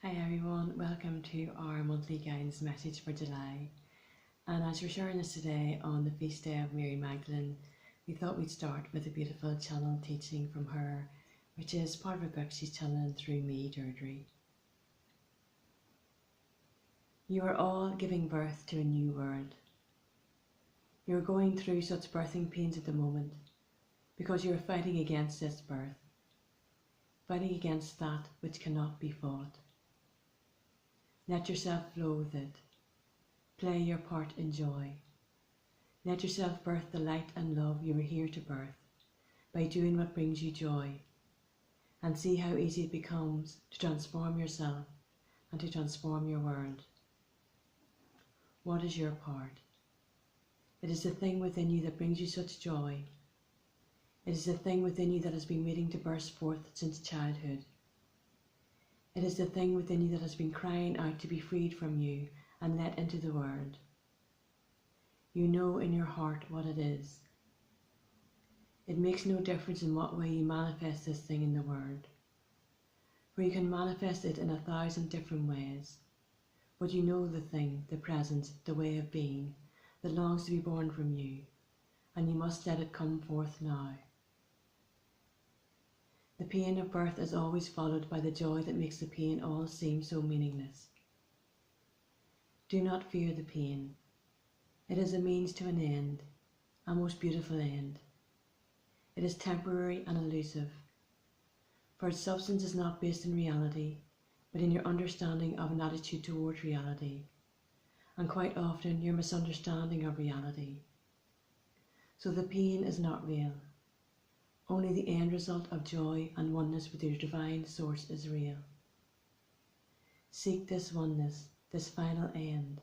Hi everyone, welcome to our monthly guidance message for July. And as we're sharing this today on the feast day of Mary Magdalene, we thought we'd start with a beautiful channel teaching from her, which is part of a book she's channeling through me, Deirdre. You are all giving birth to a new world. You're going through such birthing pains at the moment because you're fighting against this birth, fighting against that which cannot be fought. Let yourself flow with it. Play your part in joy. Let yourself birth the light and love you were here to birth by doing what brings you joy, and see how easy it becomes to transform yourself and to transform your world. What is your part? It is the thing within you that brings you such joy. It is the thing within you that has been waiting to burst forth since childhood. It is the thing within you that has been crying out to be freed from you and let into the world. You know in your heart what it is. It makes no difference in what way you manifest this thing in the world, for you can manifest it in 1,000 different ways, but you know the thing, the presence, the way of being that longs to be born from you, and you must let it come forth now. The pain of birth is always followed by the joy that makes the pain all seem so meaningless. Do not fear the pain. It is a means to an end, a most beautiful end. It is temporary and elusive, for its substance is not based in reality, but in your understanding of an attitude towards reality, and quite often your misunderstanding of reality. So the pain is not real. Only the end result of joy and oneness with your divine source is real. Seek this oneness, this final end,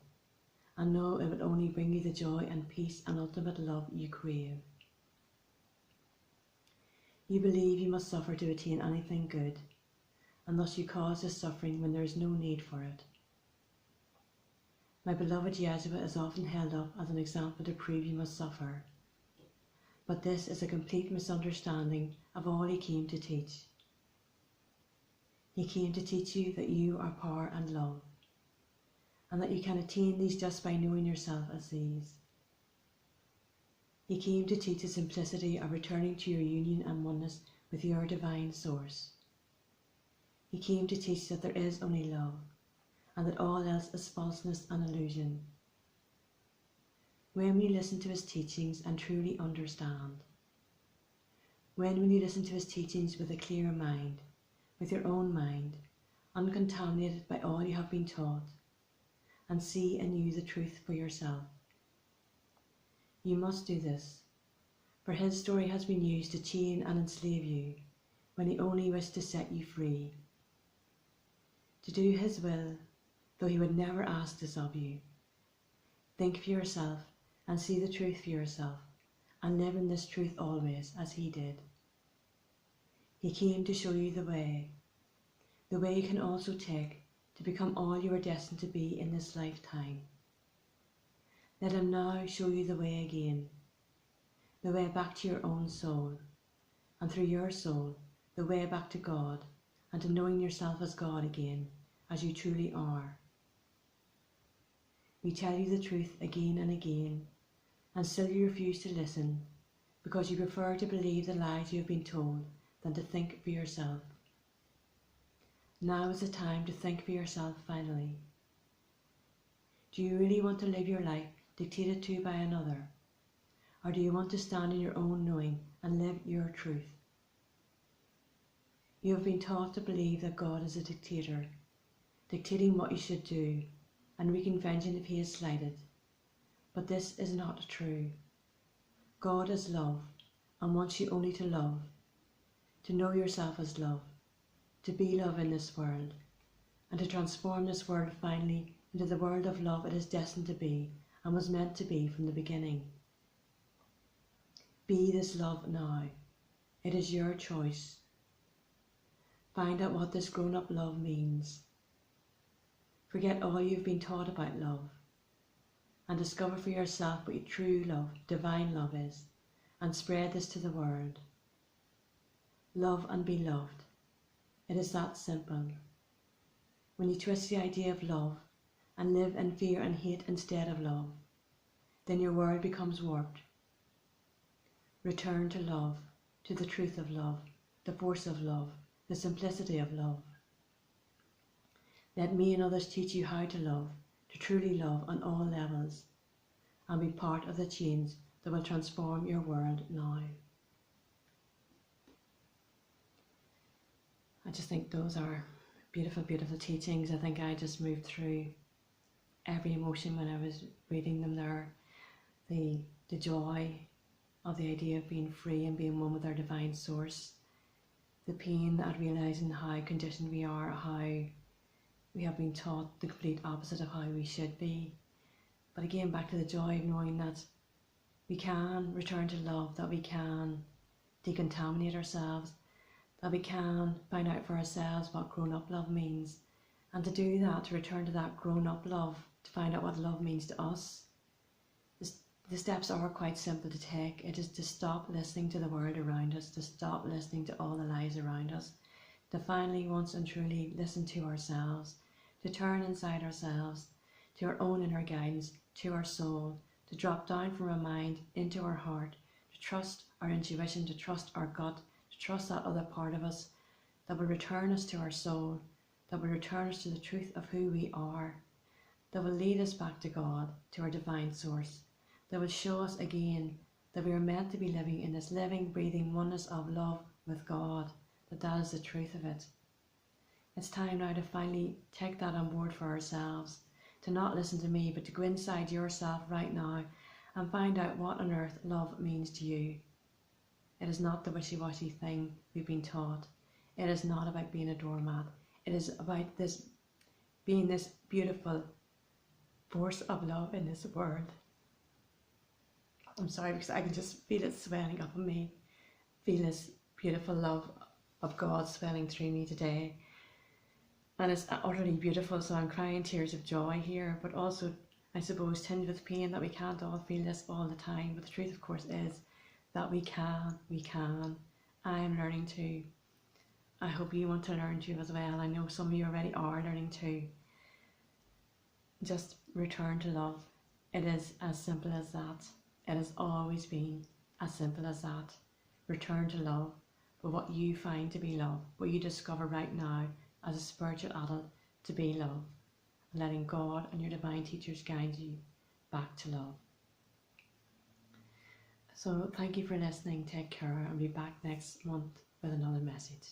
and know it will only bring you the joy and peace and ultimate love you crave. You believe you must suffer to attain anything good, and thus you cause this suffering when there is no need for it. My beloved Jesuit is often held up as an example to prove you must suffer. But this is a complete misunderstanding of all he came to teach. He came to teach you that you are power and love, and that you can attain these just by knowing yourself as these. He came to teach the simplicity of returning to your union and oneness with your divine source. He came to teach that there is only love, and that all else is falseness and illusion. When we listen to his teachings and truly understand, when you listen to his teachings with a clear mind, with your own mind, uncontaminated by all you have been taught, and see in you the truth for yourself. You must do this, for his story has been used to chain and enslave you, when he only wished to set you free. To do his will, though he would never ask this of you. Think for yourself, and see the truth for yourself, and live in this truth always, as he did. He came to show you the way you can also take to become all you are destined to be in this lifetime. Let him now show you the way again, the way back to your own soul, and through your soul, the way back to God, and to knowing yourself as God again, as you truly are. We tell you the truth again and again, and still you refuse to listen, because you prefer to believe the lies you have been told than to think for yourself. Now is the time to think for yourself finally. Do you really want to live your life dictated to by another, or do you want to stand in your own knowing and live your truth? You have been taught to believe that God is a dictator, dictating what you should do, and wreaking vengeance if he is slighted. But this is not true. God is love, and wants you only to love, to know yourself as love, to be love in this world, and to transform this world finally into the world of love it is destined to be and was meant to be from the beginning. Be this love now. It is your choice. Find out what this grown-up love means. Forget all you've been taught about love, and discover for yourself what your true love, divine love is, and spread this to the world. Love and be loved. It is that simple. when you twist the idea of love and live in fear and hate instead of love, then your world becomes warped. Return to love, to the truth of love, the force of love, the simplicity of love. Let me and others teach you how to love, to truly love on all levels, and be part of the change that will transform your world now. I just think those are beautiful, beautiful teachings. I think I just moved through every emotion when I was reading them there. The joy of the idea of being free and being one with our divine source. The pain at realising how conditioned we are, how we have been taught the complete opposite of how we should be. But again, back to the joy of knowing that we can return to love, that we can decontaminate ourselves, that we can find out for ourselves what grown-up love means. And to do that, to return to that grown-up love, to find out what love means to us, the steps are quite simple to take. It is to stop listening to the world around us, to stop listening to all the lies around us, to finally once and truly listen to ourselves, to turn inside ourselves, to our own inner guidance, to our soul, to drop down from our mind into our heart, to trust our intuition, to trust our gut, to trust that other part of us that will return us to our soul, that will return us to the truth of who we are, that will lead us back to God, to our divine source, that will show us again that we are meant to be living in this living, breathing oneness of love with God, that is the truth of it. It's time now to finally take that on board for ourselves, to not listen to me, but to go inside yourself right now and find out what on earth love means to you. It is not the wishy-washy thing we've been taught. It is not about being a doormat. It is about this being this beautiful force of love in this world. I'm sorry, because I can just feel it swelling up in me. Feel this beautiful love of God swelling through me today. And it's utterly beautiful, so I'm crying tears of joy here, but also, I suppose, tinged with pain that we can't all feel this all the time. But the truth, of course, is that we can. I am learning to. I hope you want to learn to as well. I know some of you already are learning to. Just return to love. It is as simple as that. It has always been as simple as that. Return to love, but what you find to be love, what you discover right now as a spiritual adult to be love, and letting God and your divine teachers guide you back to love. So thank you for listening. Take care, and be back next month with another message.